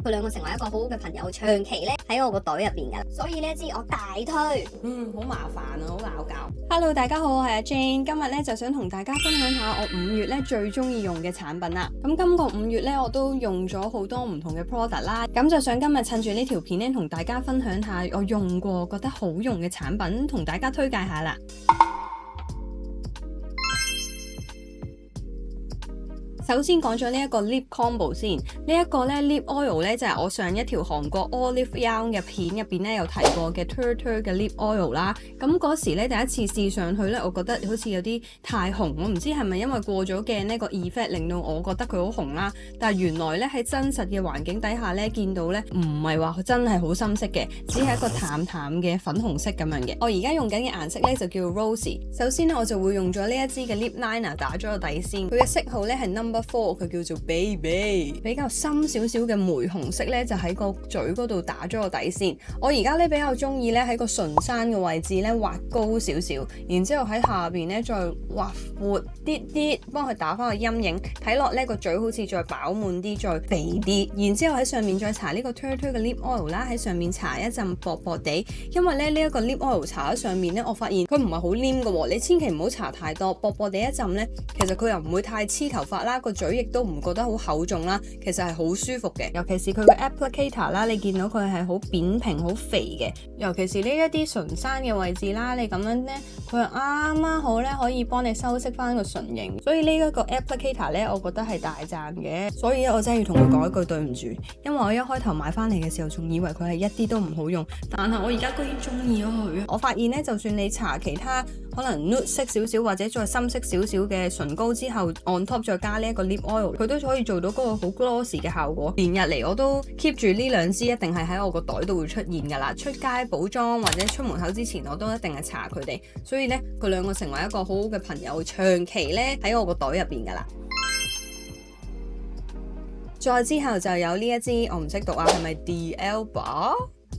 佢兩個成為一個好好嘅朋友，長期咧喺我個袋入邊噶，所以呢支我大推。好麻煩啊，好鬧交。Hello， 大家好，我係阿 Jane，今日咧就想同大家分享下我5月咧最中意用嘅產品啦。咁今個5月咧我都用咗好多唔同嘅 product 啦，咁就想今日趁住呢條片咧同大家分享下我用過覺得好用嘅產品，同大家推介下啦。首先講咗呢一個 lip combo 先，呢一個咧 lip oil 咧就係我上一條韓國 Olive Young 嘅片入邊咧有提過嘅 Turtle 嘅 lip oil 啦。咁嗰時咧第一次試上去咧，我覺得好似有啲太紅，我唔知係咪因為過咗嘅呢個 effect 令到我覺得佢好紅啦。但係原來咧喺真實嘅環境底下咧見到咧唔係話真係好深色嘅，只係一個淡淡嘅粉紅色咁樣嘅。我而家用緊嘅顏色咧就叫 Rosy。首先咧我就會用咗呢一支嘅 lip liner 打咗個底先，佢嘅色號咧係 number 4，佢叫做 Baby， 比較深少少嘅玫紅色咧就喺個嘴嗰度打咗個底先。我而家咧比較中意咧喺個唇山嘅位置咧畫高少少，然之後喺下邊咧再畫闊啲啲，幫佢打翻個陰影，睇落呢個嘴好似再飽滿啲，再肥啲。然之後喺上面再搽呢個 Turtle 嘅 lip oil 啦，喺上面搽一陣薄薄地，因為咧呢一個 lip oil 搽喺上面咧，我發現佢唔係好黏嘅喎，你千祈唔好搽太多，薄薄地一陣咧，其實佢又唔會太黐頭髮啦，個嘴亦都唔覺得好厚重啦，其實係好舒服嘅。尤其是佢嘅 applicator 啦，你見到佢係好扁平、好肥嘅。尤其是呢一啲唇山嘅位置啦，你咁樣咧，佢啱啱好咧可以幫你修飾翻個唇形。所以呢一個 applicator 咧，我覺得係大讚嘅。所以我真係要同佢講一句對唔住，因為我一開頭買翻嚟嘅時候，仲以為佢係一啲都唔好用，但係我而家居然中意咗佢。我發現咧，就算你搽其他可能 nude 色少少或者再深色少少嘅唇膏之後 on top 再加呢一個 lip oil， 佢都可以做到嗰個好 glossy 嘅效果。連日嚟我都 keep 住呢兩支，一定係喺我個袋度會出現噶啦。出街補妝或者出門口之前，我都一定係搽佢哋。所以咧，佢兩個成為一個好好嘅朋友，長期咧喺我個袋入邊噶啦。再之後就有呢一支，我唔識讀啊，係咪 D'Alba？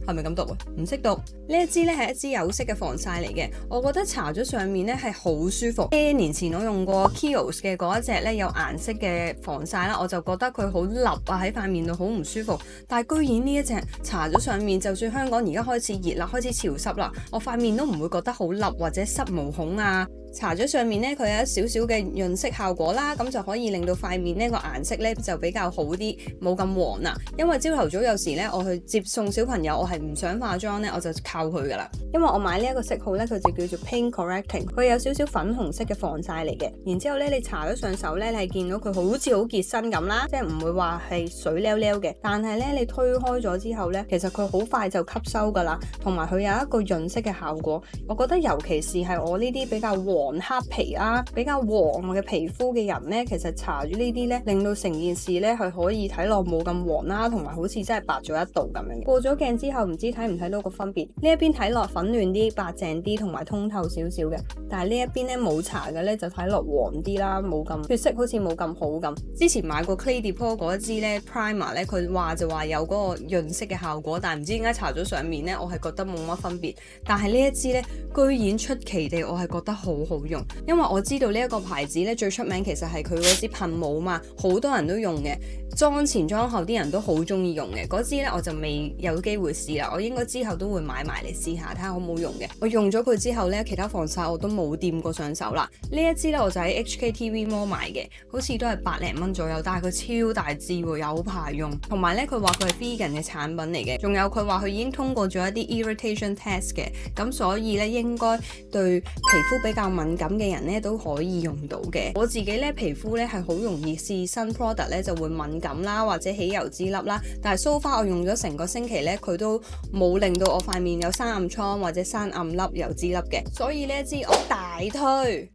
係咪咁讀啊？唔識讀。呢一支咧係一支有色嘅防曬嚟嘅，我覺得搽咗上面咧係好舒服。年前我用過 Kiehl's 嘅嗰一隻咧有顏色嘅防曬啦，我就覺得佢好立啊，喺塊面度好唔舒服。但係居然呢一隻搽咗上面，就算香港而家開始熱啦，開始潮濕啦，我塊面都唔會覺得好立或者濕毛孔啊。搽咗上面咧，佢有一少少嘅潤色效果啦，咁就可以令到塊面呢個顏色咧就比較好啲，冇咁黃啦。因為朝頭早有時咧，我去接送小朋友，我係唔想化妝咧，我就靠佢噶啦。因為我買呢一個色號咧，佢就叫做 Pink Correcting， 佢有少少粉紅色嘅防曬嚟嘅。然之後咧，你搽咗上手咧，你係見到佢好似好結身咁啦，即係唔會話係水溜溜嘅。但係咧，你推開咗之後咧，其實佢好快就吸收噶啦，同埋佢有一個潤色嘅效果。我覺得尤其是係我呢啲比較黃黑皮啦，比較黃嘅皮膚嘅人咧，其實搽住呢啲咧，令到成件事咧係可以睇落冇咁黃啦，同埋好似真係白咗一度咁樣。過咗鏡之後，唔知睇唔睇到個分別？呢一邊睇落粉嫩啲、白淨啲，同埋通透少少嘅。但係呢一邊咧冇搽嘅咧，就睇落黃啲啦，冇咁血色，好似冇咁好咁。之前買過 Clé de Peau 嗰一支咧 Primer 咧，佢話就話有嗰個潤色嘅效果，但係唔知點解搽咗上面咧，我係覺得冇乜分別。但係呢一支咧，居然出奇地我係覺得好好用。因為我知道呢一個牌子咧最出名其實係佢嗰支噴霧嘛，好多人都用嘅，妝前妝後啲人都好中意用嘅。嗰支咧我就未有機會試啦，我應該之後都會買埋嚟試下，睇下好唔好用嘅。我用咗佢之後咧，其他防曬我都冇掂過上手啦。呢一支咧我就喺 HKTV Mall 買嘅，好似都係100零蚊左右，但係佢超大支喎，有排用。同埋咧佢話佢係 vegan 嘅產品嚟嘅，仲有佢話佢已經通過咗一啲 irritation test 嘅，咁所以咧應該對皮膚比較敏感嘅人咧都可以用到嘅。我自己咧皮膚咧係好容易試新 product 咧就會敏感啦，或者起油脂粒啦。但係 so far 我用咗成個星期咧，佢都冇令到我塊面有生暗瘡或者生暗粒油脂粒嘅。所以呢一支我大推。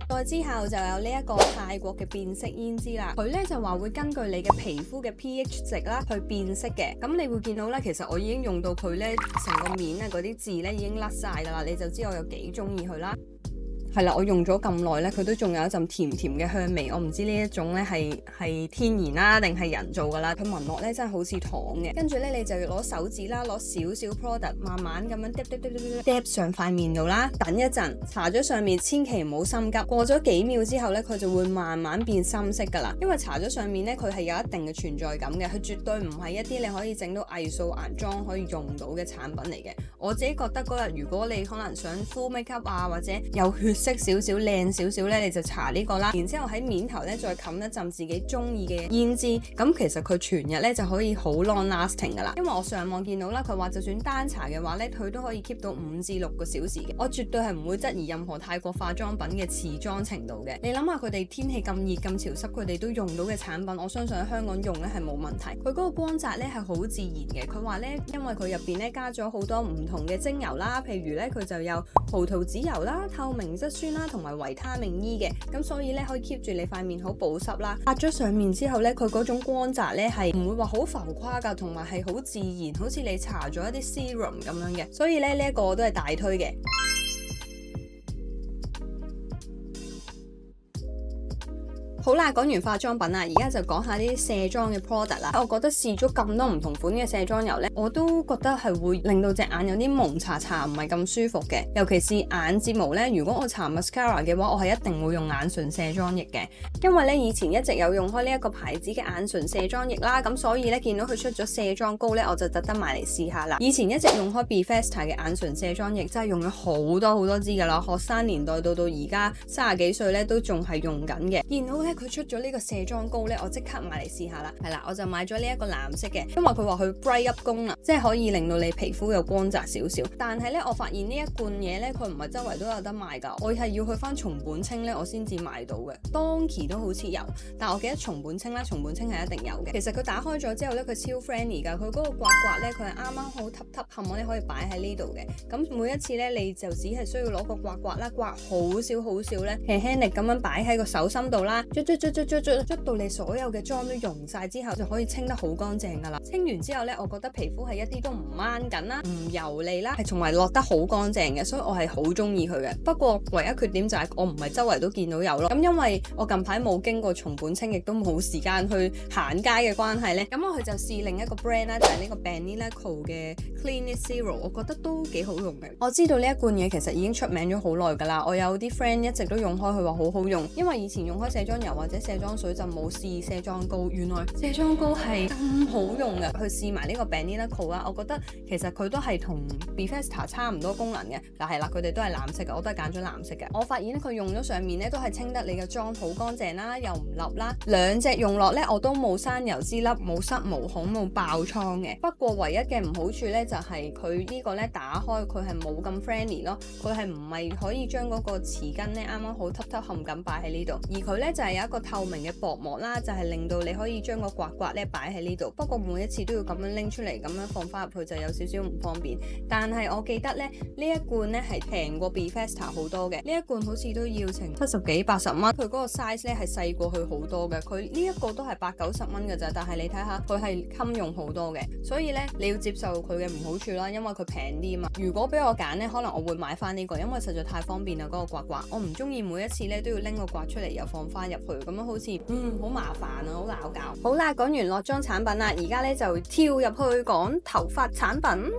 再之後就有呢一個泰國嘅變色胭脂啦，佢咧就話會根據你嘅皮膚嘅 pH 值啦去變色嘅。咁你會見到咧，其實我已經用到佢咧成個面啊嗰啲字咧已經甩晒噶啦，你就知我有幾中意佢啦。係啦，我用咗咁耐咧，佢都仲有一陣甜甜嘅香味。我唔知呢一種咧係天然啦，定係人造噶啦。佢聞落咧真係好似糖嘅。跟住咧，你就要攞手指啦，攞少少 product，慢慢咁樣嗒上塊面度啦。等一陣，搽咗上面，千祈唔好心急。過咗幾秒之後咧，佢就會慢慢變深色噶啦。因為搽咗上面咧，佢係有一定嘅存在感嘅，佢絕對唔係一啲你可以整到偽素顏妝可以用到嘅產品嚟嘅。我自己覺得嗰日如果你可能想 full makeup 啊，或者有血色少少靚少少咧，你就搽呢個啦。然之後喺面頭咧再冚一陣自己中意嘅胭脂，咁其實佢全日咧就可以好 long lasting 噶啦。因為我上網見到啦，佢話就算單搽嘅話咧，佢都可以 keep 到5至6個小時嘅。我絕對係唔會質疑任何泰國化妝品嘅持妝程度嘅。你諗下佢哋天氣咁熱咁潮濕，佢哋都用到嘅產品，我相信喺香港用咧係冇問題。佢嗰個光澤咧係好自然嘅。佢話咧，因為佢入邊咧加咗好多唔同嘅精油啦，譬如咧佢就有葡萄籽油啦、透明質酸啦，同埋維他命 E 嘅，咁所以咧可以 keep 住你塊面好保濕啦。抹咗上面之後咧，佢嗰種光澤咧係唔會話好浮誇噶，同埋係好自然，好似你搽咗一啲 serum 咁樣嘅，所以咧呢一個我都係大推嘅。好啦，講完化妝品啦，而家就講下呢啲卸妝嘅 product 啦。我覺得試咗咁多唔同款嘅卸妝油呢，我都覺得係會令到隻眼有啲蒙查查，唔係咁舒服嘅。尤其是眼睫毛呢，如果我搽 mascara 嘅話，我係一定會用眼唇卸妝液嘅。因為呢，以前一直有用開呢一個牌子嘅眼唇卸妝液啦，咁所以呢，見到佢出咗卸妝膏呢，我就特登買嚟試下啦。以前一直用開 BeFesta 嘅眼唇卸妝液，真係用咗好多支噶啦。學生年代到而家30幾歲呢，都仲係用緊嘅。見到呢，佢出咗呢個卸妝膏呢，我即刻買嚟試下啦。係啦，我就買咗呢一個藍色嘅，因為佢話佢 bright up 功能，即係可以令到你皮膚有光澤少少。但係呢，我發現呢一罐嘢呢，佢唔係周圍都有得賣㗎，我係要去翻松本清呢，我先至買到嘅。Donkey 都好似有，但我記得松本清啦，松本清係一定有嘅。其實佢打開咗之後呢，佢超 friendly 㗎，佢嗰個刮刮呢，佢係啱啱好揼冚，你可以擺喺呢度嘅。咁每一次呢，你就只係需要攞個刮刮啦，刮好少呢，輕輕力咁樣擺喺個手心度啦，捽到你所有嘅妝都溶晒之後，就可以清得好乾淨噶啦。清完之後呢，我覺得皮膚係一啲都唔掹緊啦，唔油膩啦，係同埋落得好乾淨嘅，所以我係好中意佢嘅。不過唯一缺點就係我唔係周圍都見到有咯。咁因為我近排冇經過松本清，亦都冇時間去行街嘅關係呢，咁我去就試另一個 brand 啦，就係呢個 Banilico 嘅 Clean It Zero， 我覺得都幾好用嘅。我知道呢一罐嘢其實已經出名咗好耐噶啦，我有啲 friend 一直都用開，佢話好好用。因為以前用開卸妝油或者卸妝水就冇試卸妝膏，原來卸妝膏係咁好用嘅。去試埋呢個 Banilico 啦，我覺得其實佢都係同 BeFesta 差唔多功能嘅。嗱係啦，佢哋都係藍色嘅，我都係揀咗藍色嘅。我發現咧佢用咗上面咧都係清得你嘅妝好乾淨啦，又唔笠啦。兩隻用落咧我都冇生油脂粒，冇塞毛孔，冇爆瘡嘅。不過唯一嘅唔好處咧就係佢呢個咧打開佢係冇咁 friendly 咯，佢係唔係可以將嗰個匙羹咧啱啱好揼冚咁擺喺呢度，而佢咧就係有一個透明嘅薄膜啦，就係令到你可以將個刮刮咧擺喺呢度。不過每一次都要咁樣拎出嚟，咁樣放翻入去就有少少唔方便。但係我記得咧呢一罐咧係平過 BeFesta 好多嘅，呢一罐好似都要成70幾80蚊。佢嗰個 size 咧係細過佢好多嘅，佢呢一個都係80、90蚊嘅咋。但係你睇下佢係襟用好多嘅，所以咧你要接受佢嘅唔好處啦，因為佢平啲啊嘛。如果俾我揀咧，可能我會買翻呢個，因為實在太方便啦嗰個刮刮。我唔中意每一次咧都要拎個刮出嚟又放翻入去，咁樣好似好麻煩啊，好鬧交。好啦，講完落妝產品啦，而家咧就跳入去講頭髮產品。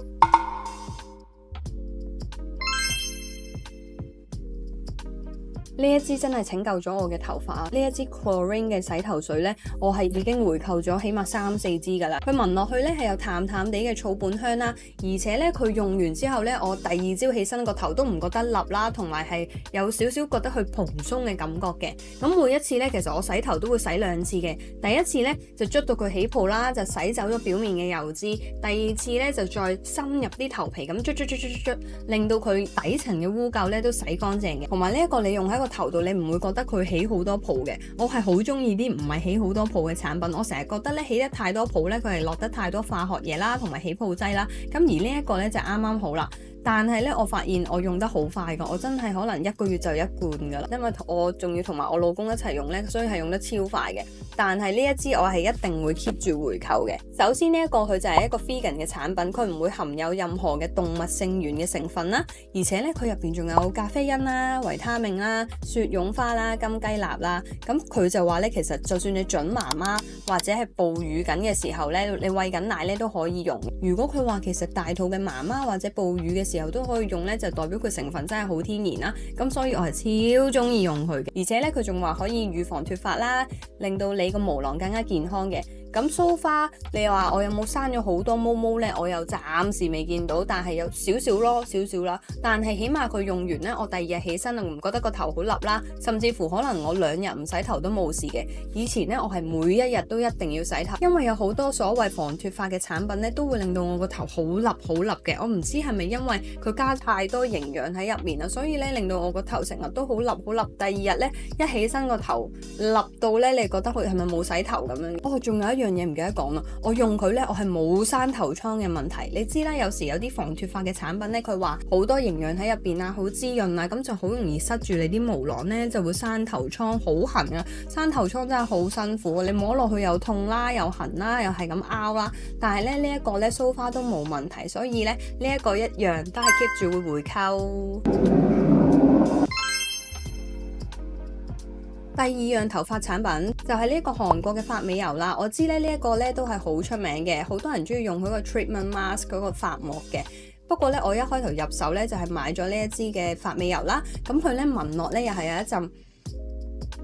呢一支真係拯救咗我嘅頭髮啊！呢一支 Chlorine 嘅洗頭水呢，我係已經回購咗起碼3、4支噶啦。佢聞落去呢係有淡淡地嘅草本香啦，而且呢，佢用完之後呢，我第二朝起身個頭都唔覺得笠啦，同埋係有少少覺得佢蓬鬆嘅感覺嘅。咁每一次呢，其實我洗頭都會洗2次嘅。第一次呢，就捽到佢起泡啦，就洗走咗表面嘅油脂。第二次呢，就再深入啲頭皮咁捽，令到佢底層嘅污垢呢都洗乾淨嘅。同埋呢一個你用喺個頭度你唔會覺得佢起好多泡嘅，我係好中意啲唔係起好多泡嘅產品。我成日覺得咧起得太多泡咧，佢係落得太多化學嘢啦，同埋起泡劑啦。咁而呢一個咧就啱啱好啦，但係咧我發現我用得好快㗎，我真係可能1個月就1罐㗎啦，因為我仲要同埋我老公一齊用咧，所以係用得超快嘅。但係呢一支我係一定會 keep 住回購嘅。首先呢一個佢就係一個 vegan 嘅產品，佢唔會含有任何嘅動物性源嘅成分啦，而且咧佢入邊仲有咖啡因啦、維他命啦、雪絨花啦、金雞納啦。咁佢就話咧，其實就算你準媽媽或者係哺乳緊嘅時候咧，你餵緊奶咧都可以用。如果佢話其實大肚嘅媽媽或者哺乳嘅時候都可以用咧，就代表佢成分真係好天然啦。咁所以我係超中意用佢嘅，而且咧佢仲話可以預防脫髮啦，令到你個毛囊更加健康嘅。咁 so far 你話我有冇生咗好多毛毛呢？我又暫時未見到，但係有少少啦。但係起碼佢用完呢，我第二日起身就唔覺得個頭好笠啦，甚至乎可能我2日唔洗頭都冇事嘅。以前呢，我係每一日都一定要洗頭，因為有好多所謂防脫髮嘅產品呢，都會令到我個頭好笠嘅。我唔知係咪因為佢加太多營養喺入面啦，所以呢令到我個頭成日都好笠。第二日呢，一起身個頭笠到呢，你覺得佢係咪冇洗頭咁樣？哦，仲有一樣嘢唔記得講啦，我用佢呢，我係冇生頭瘡嘅問題。你知啦，有時有啲防脫髮嘅產品呢，佢話好多營養喺入邊啊，好滋潤啊，咁就好容易塞住你啲毛囊呢，就會生頭瘡，好痕啊！生頭瘡真係好辛苦，你摸落去又痛啦，又痕啦，又係咁拗啦。但係咧呢一個呢，so far都冇問題，所以呢，呢一個一樣都係 keep 住會回購。第二樣頭髮產品就係呢一個韓國嘅髮尾油啦。我知咧呢一個咧都係好出名嘅，好多人中意用佢個 treatment mask 嗰個髮膜嘅。不過咧我一開頭入手咧就係買咗呢一支嘅髮尾油啦。咁佢咧聞落咧又係有一陣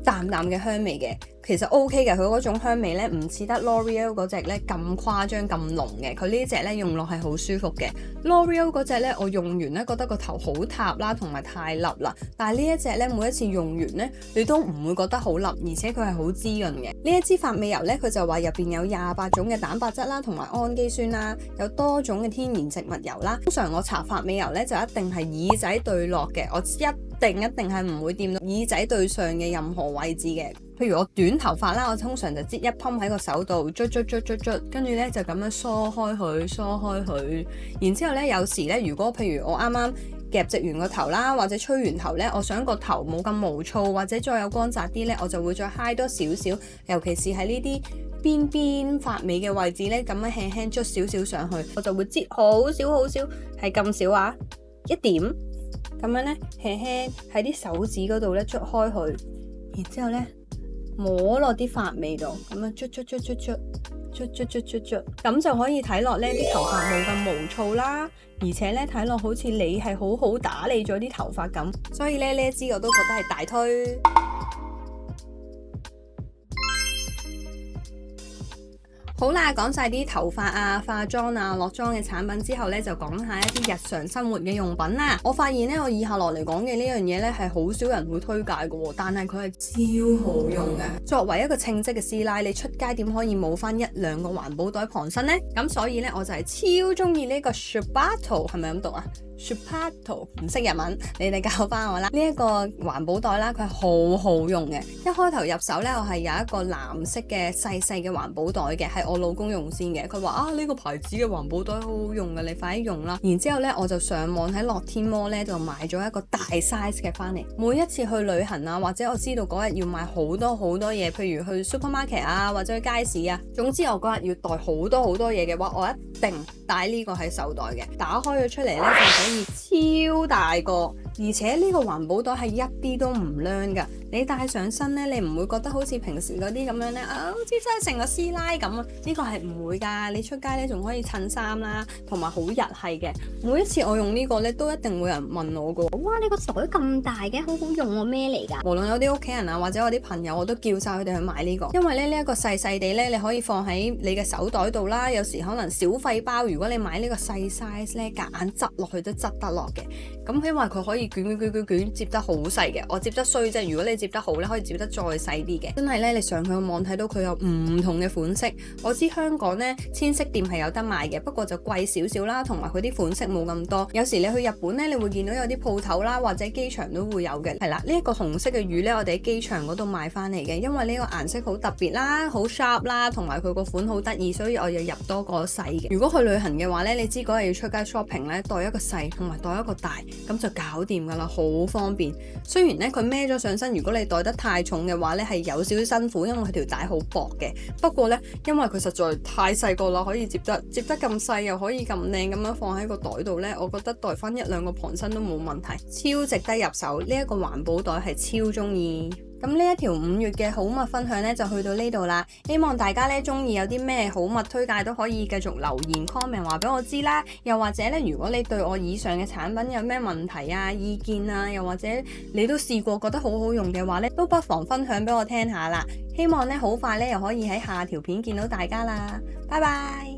淡淡嘅香味嘅。其實 OK 嘅，佢嗰種香味咧唔似得 L'Oreal 嗰隻咧咁誇張咁濃嘅，佢呢隻咧用落係好舒服嘅。L'Oreal 嗰隻咧我用完咧覺得個頭好塌啦，同埋太笠啦。但係呢一隻咧每一次用完咧你都唔會覺得好笠，而且佢係好滋潤嘅。呢一支髮尾油咧佢就話入邊有28種嘅蛋白質啦，同埋氨基酸啦，有多種嘅天然植物油啦。通常我搽髮尾油咧就一定係耳仔對落嘅，我一定係唔會掂到耳仔對上嘅任何位置嘅。譬如我短頭髮啦，我通常就擠一噴喺個手度，捽，跟住咧就咁樣梳開佢，然之後咧有時咧，如果譬如我啱啱夾直完個頭啦，或者吹完頭咧，我想個頭冇咁毛躁，或者再有乾燥啲咧，我就會再揩多少少，尤其是喺呢啲邊髮尾嘅位置咧，咁樣輕輕捽少少上去，我就會擠好少，係咁少啊，一點咁樣咧，輕輕喺啲手指嗰度咧捽開佢，然之後咧。摸落啲髮尾度，咁樣捽，咁就可以睇落呢啲頭髮冇咁毛躁啦，而且咧睇落好似你係好好打理咗啲頭髮咁，所以咧呢一支我都覺得係大推。好啦，講晒啲頭髮啊、化妝啊、落妝嘅產品之後咧，就講下一啲日常生活嘅用品啦。我發現咧，我以下落嚟講嘅呢樣嘢咧，係好少人會推介嘅，但係佢係超好用嘅。作為一個稱職嘅師奶，你出街點可以冇翻1-2個環保袋傍身呢？咁所以咧，我就係超中意呢個 Shupato， 係咪咁讀啊？Shupato 唔識日文，你哋教翻我啦。呢一個環保袋啦，佢係好好用嘅。一開頭入手咧，我係有一個藍色嘅細嘅環保袋嘅，係我老公用先嘅。佢話啊，呢個牌子嘅環保袋好好用嘅，你快啲用啦。然之後咧，我就上網喺樂天摩咧就買咗一個大 size 嘅翻嚟。每一次去旅行啊，或者我知道嗰日要買好多嘢，譬如去 supermarket 啊，或者去街市啊，總之我嗰日要帶好多嘢嘅話，我一定帶呢個喺手袋嘅。打開咗出嚟咧就可以超大個，而且呢個環保袋係一啲都唔靚噶。你帶上身咧，你唔會覺得好似平時嗰啲咁樣咧啊，好似真係成個師奶咁啊！呢個係唔會噶，你出街咧仲可以襯衫啦，同埋好日系嘅。每一次我用呢個咧，都一定會有人問我噶，哇！你個袋咁大嘅，好好用喎，咩嚟㗎？無論有啲屋企人啊，或者我啲朋友，我都叫晒佢哋去買呢個，因為咧呢一個細地咧，你可以放喺你嘅手袋度啦。有時可能小廢包，如果你買呢個細 size 咧，夾硬執落去都執得落嘅。咁因為佢可以捲接得好細嘅，我接得衰啫。如果你接得好咧，可以接得再細啲嘅。真係咧，你上佢個網睇到佢有唔同嘅款式。我知香港咧千色店係有得賣嘅，不過就貴少少啦，同埋佢啲款式冇咁多。有時你去日本咧，你會見到有啲鋪頭啦，或者機場都會有嘅。係啦，呢一個紅色嘅魚咧，我哋喺機場嗰度買翻嚟嘅，因為呢個顏色好特別啦，好 sharp 啦，同埋佢個款好得意，所以我要入多個細嘅。如果去旅行嘅話咧，你知嗰日要出街 shopping 咧，袋一個細同埋袋一個大，咁就搞掂噶啦，好方便。雖然咧佢孭咗上身，如果你袋得太重嘅話咧，係有少少辛苦，因為佢條帶好薄嘅。不過咧，因為佢實在太細個啦，可以接得咁細，又可以咁靚咁樣放喺個袋度咧，我覺得袋翻1-2個旁身都冇問題，超值得入手。呢一個環保袋係超中意。咁呢一條5月嘅好物分享呢，就去到呢度啦，希望大家呢中意有啲咩好物推介都可以繼續留言 comment 話俾我知啦，又或者呢，如果你對我以上嘅產品有咩問題啊、意見啊，又或者你都試過覺得好好用嘅話呢，都不妨分享俾我聽下啦。希望呢好快呢又可以喺下條片見到大家啦，拜拜。